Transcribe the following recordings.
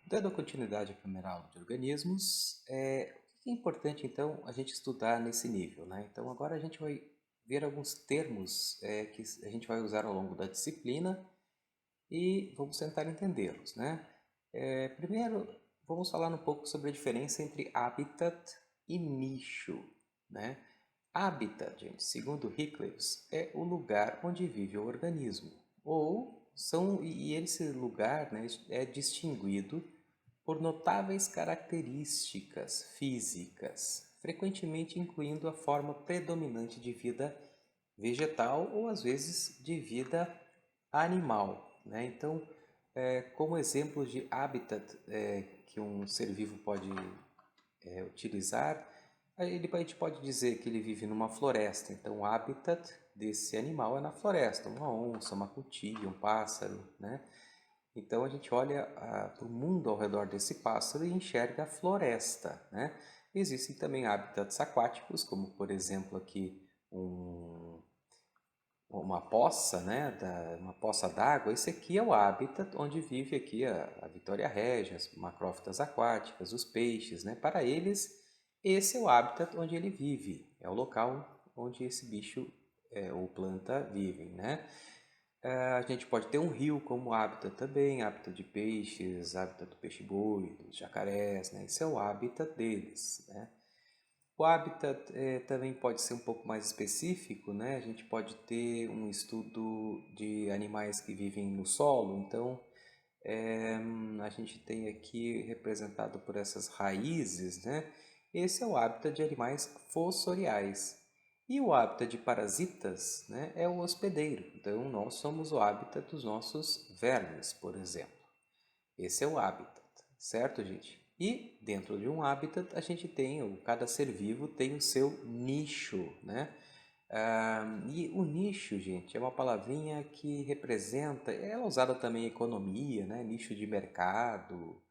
Dando continuidade à primeira aula de organismos, o que é importante então a gente estudar nesse nível, né? Então agora a gente vai ver alguns termos que a gente vai usar ao longo da disciplina e vamos tentar entendê-los, né? Primeiro, vamos falar um pouco sobre a diferença entre habitat e nicho, né? Habitat, gente, segundo Hickleys, é o lugar onde vive o organismo, e esse lugar, né, é distinguido por notáveis características físicas, frequentemente incluindo a forma predominante de vida vegetal ou às vezes de vida animal, né? Então, como exemplos de habitat que um ser vivo pode utilizar, a gente pode dizer que ele vive numa floresta, então o habitat desse animal é na floresta, uma onça, uma cutia, um pássaro, né? Então a gente olha para o mundo ao redor desse pássaro e enxerga a floresta, né? Existem também habitats aquáticos, como por exemplo aqui uma poça, né? Uma poça d'água. Esse aqui é o habitat onde vive aqui a Vitória regia, as macrófitas aquáticas, os peixes, né? Para eles, esse é o habitat onde ele vive, é o local onde esse bicho ou planta vivem, né? A gente pode ter um rio como hábitat também, hábitat de peixes, hábitat do peixe-boi, dos jacarés, né? Esse é o hábitat deles, né? O habitat também pode ser um pouco mais específico, né? A gente pode ter um estudo de animais que vivem no solo, então a gente tem aqui representado por essas raízes, né? Esse é o hábitat de animais fossoriais. E o hábitat de parasitas, né, é o hospedeiro. Então, nós somos o hábitat dos nossos vermes, por exemplo. Esse é o habitat, certo, gente? E dentro de um habitat a gente tem, cada ser vivo tem o seu nicho, né? E o nicho, gente, é uma palavrinha que representa, ela é usada também em economia, né? Nicho de mercado,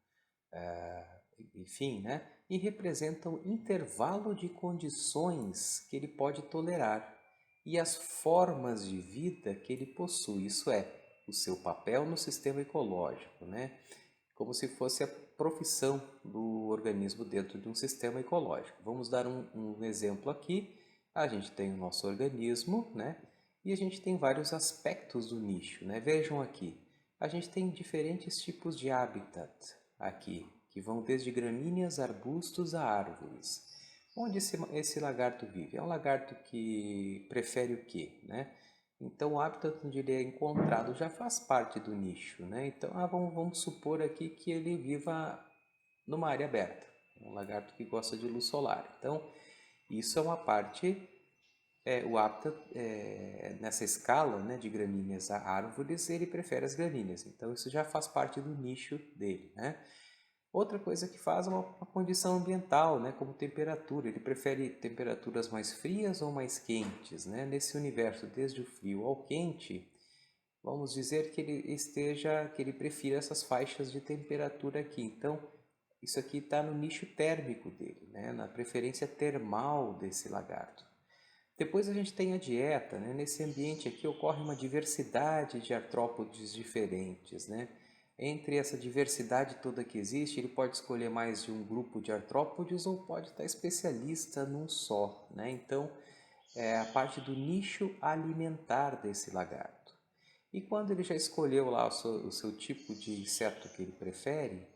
enfim, né? E representa o intervalo de condições que ele pode tolerar e as formas de vida que ele possui, isso é, o seu papel no sistema ecológico, né? Como se fosse a profissão do organismo dentro de um sistema ecológico. Vamos dar um exemplo aqui. A gente tem o nosso organismo, né? E a gente tem vários aspectos do nicho, né? Vejam aqui, a gente tem diferentes tipos de habitat aqui, que vão desde gramíneas, arbustos a árvores. Onde esse lagarto vive? É um lagarto que prefere o quê, né? Então, o hábitat onde ele é encontrado já faz parte do nicho, né? Então, vamos supor aqui que ele viva numa área aberta, um lagarto que gosta de luz solar. Então, isso é uma parte, o hábitat nessa escala, né, de gramíneas a árvores, ele prefere as gramíneas. Então, isso já faz parte do nicho dele, né? Outra coisa que faz é uma condição ambiental, né, como temperatura. Ele prefere temperaturas mais frias ou mais quentes, né? Nesse universo, desde o frio ao quente, vamos dizer que ele prefira essas faixas de temperatura aqui. Então, isso aqui está no nicho térmico dele, né? Na preferência termal desse lagarto. Depois a gente tem a dieta, né? Nesse ambiente aqui ocorre uma diversidade de artrópodes diferentes, né? Entre essa diversidade toda que existe, ele pode escolher mais de um grupo de artrópodes ou pode estar especialista num só, né? Então, é a parte do nicho alimentar desse lagarto. E quando ele já escolheu lá o seu tipo de inseto que ele prefere,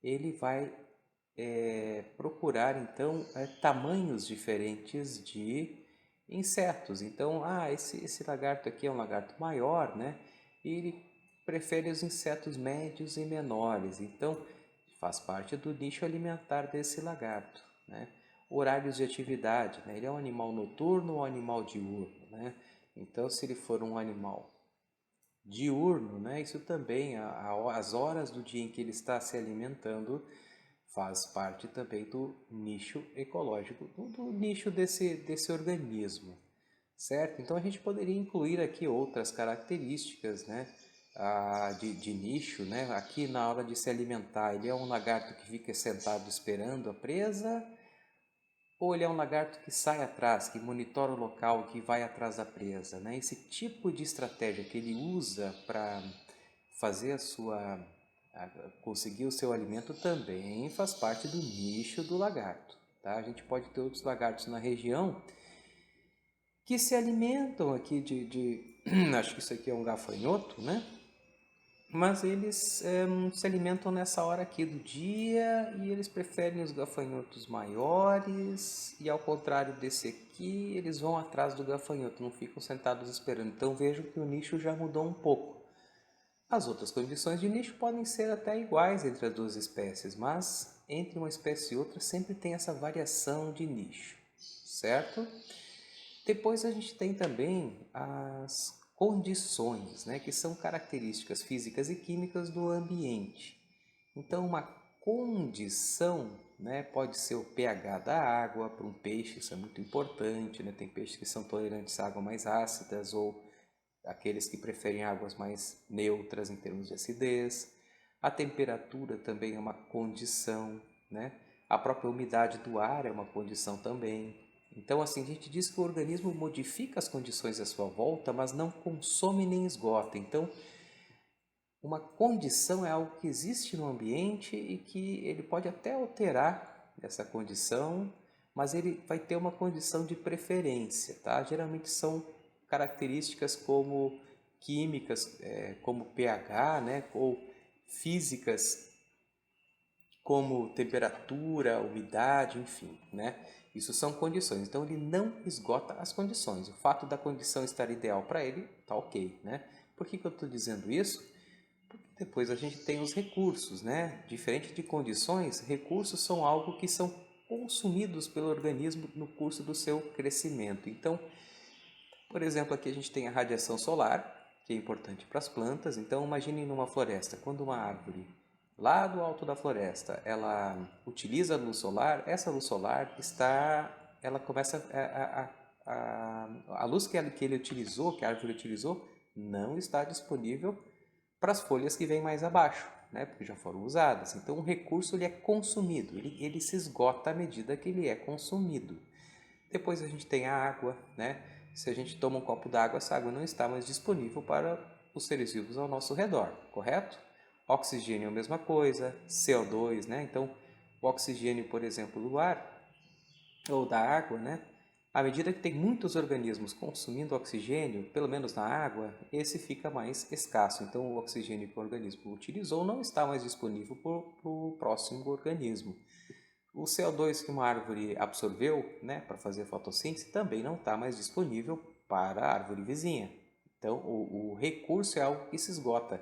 ele vai procurar então tamanhos diferentes de insetos. Então, esse lagarto aqui é um lagarto maior, né? E ele prefere os insetos médios e menores. Então, faz parte do nicho alimentar desse lagarto, né? Horários de atividade, né? Ele é um animal noturno ou um animal diurno, né? Então, se ele for um animal diurno, né? Isso também, as horas do dia em que ele está se alimentando, faz parte também do nicho ecológico, do nicho desse organismo, certo? Então a gente poderia incluir aqui outras características, né? De nicho, né? Aqui na hora de se alimentar, ele é um lagarto que fica sentado esperando a presa, ou ele é um lagarto que sai atrás, que monitora o local, que vai atrás da presa, né? Esse tipo de estratégia que ele usa para fazer Conseguir o seu alimento também faz parte do nicho do lagarto. Tá? A gente pode ter outros lagartos na região que se alimentam aqui acho que isso aqui é um gafanhoto, né? Mas eles se alimentam nessa hora aqui do dia e eles preferem os gafanhotos maiores e ao contrário desse aqui, eles vão atrás do gafanhoto, não ficam sentados esperando. Então vejo que o nicho já mudou um pouco. As outras condições de nicho podem ser até iguais entre as duas espécies, mas entre uma espécie e outra sempre tem essa variação de nicho, certo? Depois a gente tem também as condições, né, que são características físicas e químicas do ambiente. Então, uma condição, né, pode ser o pH da água para um peixe, isso é muito importante, né? Tem peixes que são tolerantes a águas mais ácidas ou aqueles que preferem águas mais neutras em termos de acidez. A temperatura também é uma condição, né? A própria umidade do ar é uma condição também. Então, assim, a gente diz que o organismo modifica as condições à sua volta, mas não consome nem esgota. Então, uma condição é algo que existe no ambiente e que ele pode até alterar essa condição, mas ele vai ter uma condição de preferência, tá? Geralmente são características como químicas, como pH, né? Ou físicas como temperatura, umidade, enfim, né? Isso são condições. Então ele não esgota as condições. O fato da condição estar ideal para ele, tá ok, né? Por que eu estou dizendo isso? Porque depois a gente tem os recursos, né? Diferente de condições, recursos são algo que são consumidos pelo organismo no curso do seu crescimento. Então, por exemplo, aqui a gente tem a radiação solar, que é importante para as plantas. Então, imagine numa floresta, quando uma árvore lá do alto da floresta, ela utiliza a luz solar, essa luz solar ela começa a luz que ele utilizou, que a árvore utilizou, não está disponível para as folhas que vêm mais abaixo, né? Porque já foram usadas. Então, o recurso ele é consumido, ele se esgota à medida que ele é consumido. Depois a gente tem a água, né? Se a gente toma um copo d'água, essa água não está mais disponível para os seres vivos ao nosso redor, correto? Oxigênio é a mesma coisa, CO2, né? Então, o oxigênio, por exemplo, do ar ou da água, né? À medida que tem muitos organismos consumindo oxigênio, pelo menos na água, esse fica mais escasso. Então, o oxigênio que o organismo utilizou não está mais disponível para o próximo organismo. O CO2 que uma árvore absorveu, né, para fazer fotossíntese também não está mais disponível para a árvore vizinha. Então, o recurso é algo que se esgota.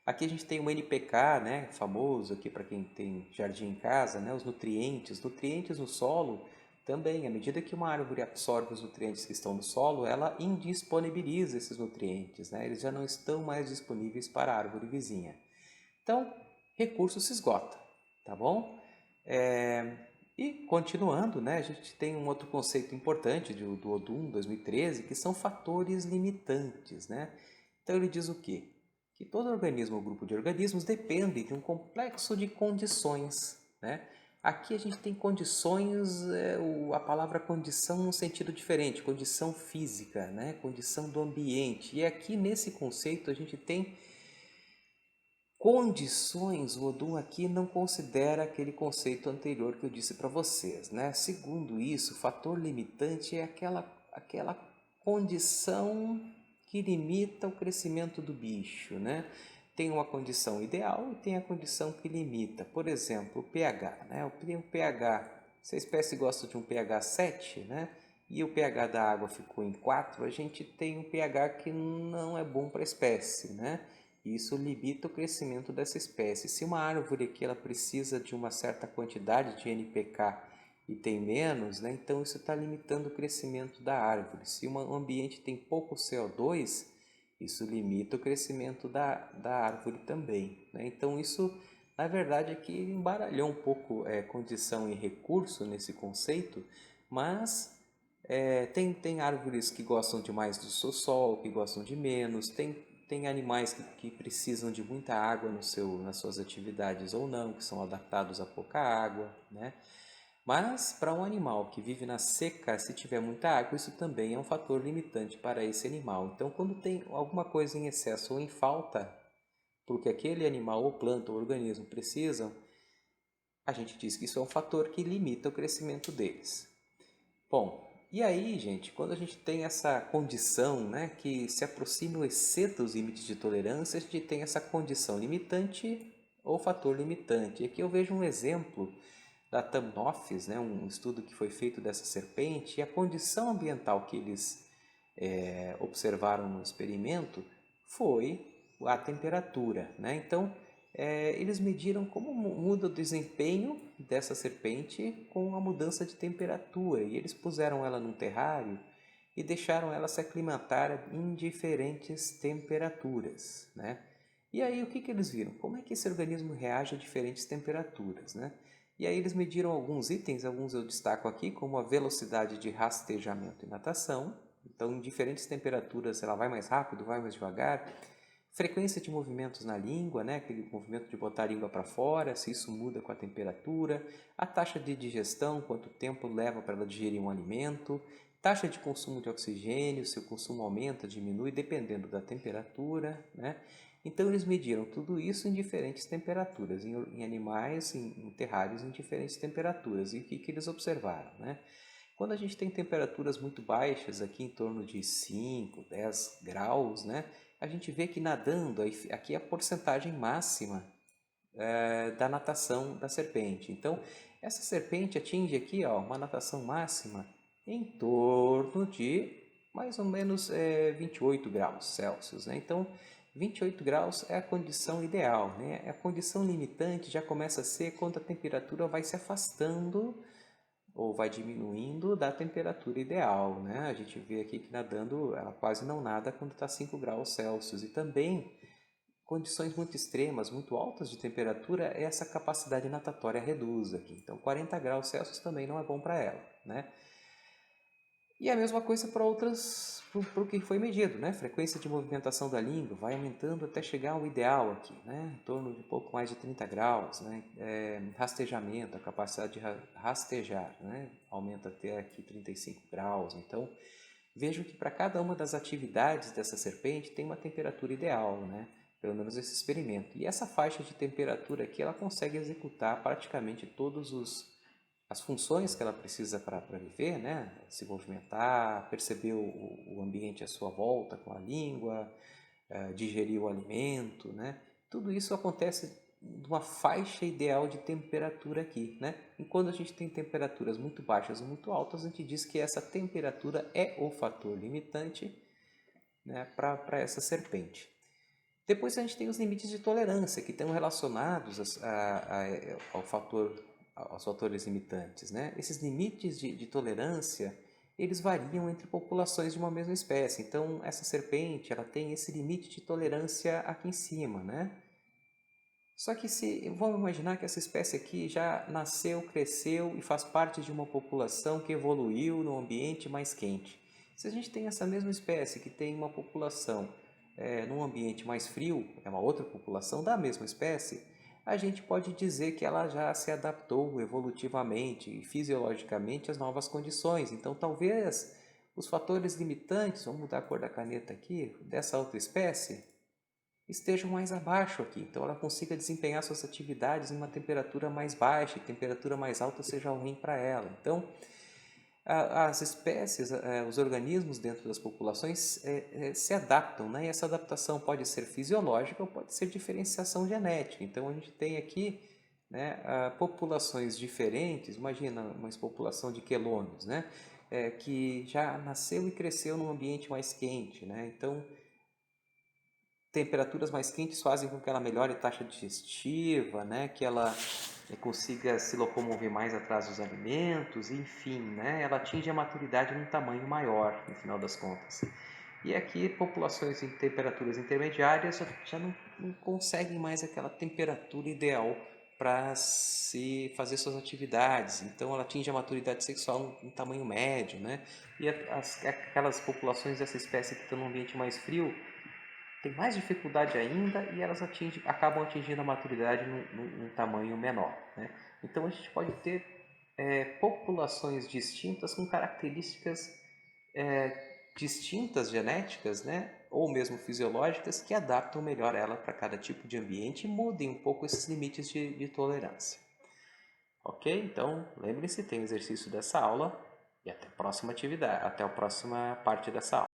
Aqui a gente tem o NPK, né, famoso aqui para quem tem jardim em casa, né, os nutrientes. Nutrientes no solo também, à medida que uma árvore absorve os nutrientes que estão no solo, ela indisponibiliza esses nutrientes, né, eles já não estão mais disponíveis para a árvore vizinha. Então, recurso se esgota, tá bom? E continuando, né, a gente tem um outro conceito importante do Odum 2013, que são fatores limitantes, né? Então ele diz o quê? Que todo organismo ou grupo de organismos depende de um complexo de condições, né? Aqui a gente tem condições, a palavra condição num sentido diferente, condição física, né? Condição do ambiente. E aqui nesse conceito a gente tem condições. O Odum aqui não considera aquele conceito anterior que eu disse para vocês, né? Segundo isso, o fator limitante é aquela condição que limita o crescimento do bicho, né? Tem uma condição ideal e tem a condição que limita. Por exemplo, o pH, né? O pH, se a espécie gosta de um pH 7, né? E o pH da água ficou em 4, a gente tem um pH que não é bom para a espécie, né? Isso limita o crescimento dessa espécie. Se uma árvore aqui ela precisa de uma certa quantidade de NPK e tem menos, né, então isso está limitando o crescimento da árvore. Se um ambiente tem pouco CO2, isso limita o crescimento da árvore também, né? Então isso, na verdade, aqui embaralhou um pouco condição e recurso nesse conceito, mas tem árvores que gostam de mais do seu sol, que gostam de menos, tem animais que precisam de muita água nas suas atividades ou não, que são adaptados a pouca água, né? Mas para um animal que vive na seca, se tiver muita água, isso também é um fator limitante para esse animal. Então, quando tem alguma coisa em excesso ou em falta, porque aquele animal ou planta ou organismo precisam, a gente diz que isso é um fator que limita o crescimento deles. Bom, e aí, gente, quando a gente tem essa condição, né, que se aproxima ou exceda os limites de tolerância, a gente tem essa condição limitante ou fator limitante. E aqui eu vejo um exemplo da Thamnophis, né, um estudo que foi feito dessa serpente, e a condição ambiental que eles observaram no experimento foi a temperatura, né? Então, eles mediram como muda o desempenho dessa serpente com a mudança de temperatura, e eles puseram ela num terrário e deixaram ela se aclimatar em diferentes temperaturas, né? E aí o que eles viram? Como é que esse organismo reage a diferentes temperaturas, né? E aí eles mediram alguns itens, alguns eu destaco aqui, como a velocidade de rastejamento e natação. Então, em diferentes temperaturas, ela vai mais rápido, vai mais devagar. Frequência de movimentos na língua, né? Aquele movimento de botar a língua para fora, se isso muda com a temperatura. A taxa de digestão, quanto tempo leva para ela digerir um alimento. Taxa de consumo de oxigênio, se o consumo aumenta, diminui, dependendo da temperatura, né? Então, eles mediram tudo isso em diferentes temperaturas, em animais, em terrários em diferentes temperaturas. E o que eles observaram, né? Quando a gente tem temperaturas muito baixas, aqui em torno de 5, 10 graus, né? A gente vê que nadando, aqui é a porcentagem máxima da natação da serpente. Então, essa serpente atinge aqui uma natação máxima em torno de mais ou menos 28 graus Celsius, né? Então, 28 graus é a condição ideal, né? A condição limitante já começa a ser quando a temperatura vai se afastando ou vai diminuindo da temperatura ideal, né? A gente vê aqui que nadando ela quase não nada quando está 5 graus Celsius. E também condições muito extremas, muito altas de temperatura, essa capacidade natatória reduz aqui. Então 40 graus Celsius também não é bom para ela, né? E a mesma coisa para outras, para o que foi medido, né? Frequência de movimentação da língua vai aumentando até chegar ao ideal aqui, né? Em torno de pouco mais de 30 graus, né? Rastejamento, a capacidade de rastejar, né? Aumenta até aqui 35 graus. Então, vejo que para cada uma das atividades dessa serpente tem uma temperatura ideal, né? Pelo menos esse experimento. E essa faixa de temperatura aqui, ela consegue executar praticamente todos as funções que ela precisa para viver, né? Se movimentar, perceber o ambiente à sua volta com a língua, digerir o alimento, né? Tudo isso acontece numa faixa ideal de temperatura aqui, né? E quando a gente tem temperaturas muito baixas ou muito altas, a gente diz que essa temperatura é o fator limitante, né, para essa serpente. Depois a gente tem os limites de tolerância, que estão relacionados aos fatores limitantes, né? Esses limites de tolerância, eles variam entre populações de uma mesma espécie. Então, essa serpente, ela tem esse limite de tolerância aqui em cima, né? Só que vamos imaginar que essa espécie aqui já nasceu, cresceu e faz parte de uma população que evoluiu num ambiente mais quente. Se a gente tem essa mesma espécie que tem uma população num ambiente mais frio, é uma outra população da mesma espécie, a gente pode dizer que ela já se adaptou evolutivamente e fisiologicamente às novas condições. Então, talvez os fatores limitantes, vamos mudar a cor da caneta aqui, dessa outra espécie, estejam mais abaixo aqui. Então, ela consiga desempenhar suas atividades em uma temperatura mais baixa e temperatura mais alta seja ruim para ela. Então, as espécies, os organismos dentro das populações se adaptam, né? E essa adaptação pode ser fisiológica ou pode ser diferenciação genética. Então, a gente tem aqui, né, populações diferentes. Imagina uma população de quelônios, né? Que já nasceu e cresceu num ambiente mais quente, né? Então, temperaturas mais quentes fazem com que ela melhore a taxa digestiva, né? Que ela consiga se locomover mais atrás dos alimentos, enfim, né? Ela atinge a maturidade num tamanho maior, no final das contas. E aqui, populações em temperaturas intermediárias já não conseguem mais aquela temperatura ideal para se fazer suas atividades. Então, ela atinge a maturidade sexual em tamanho médio, né? E aquelas populações dessa espécie que estão num ambiente mais frio tem mais dificuldade ainda e elas acabam atingindo a maturidade num tamanho menor, né? Então a gente pode ter populações distintas com características distintas genéticas, né? ou mesmo fisiológicas, que adaptam melhor ela para cada tipo de ambiente e mudem um pouco esses limites de tolerância. Ok? Então, lembre-se, tem exercício dessa aula e até a próxima atividade, até a próxima parte dessa aula.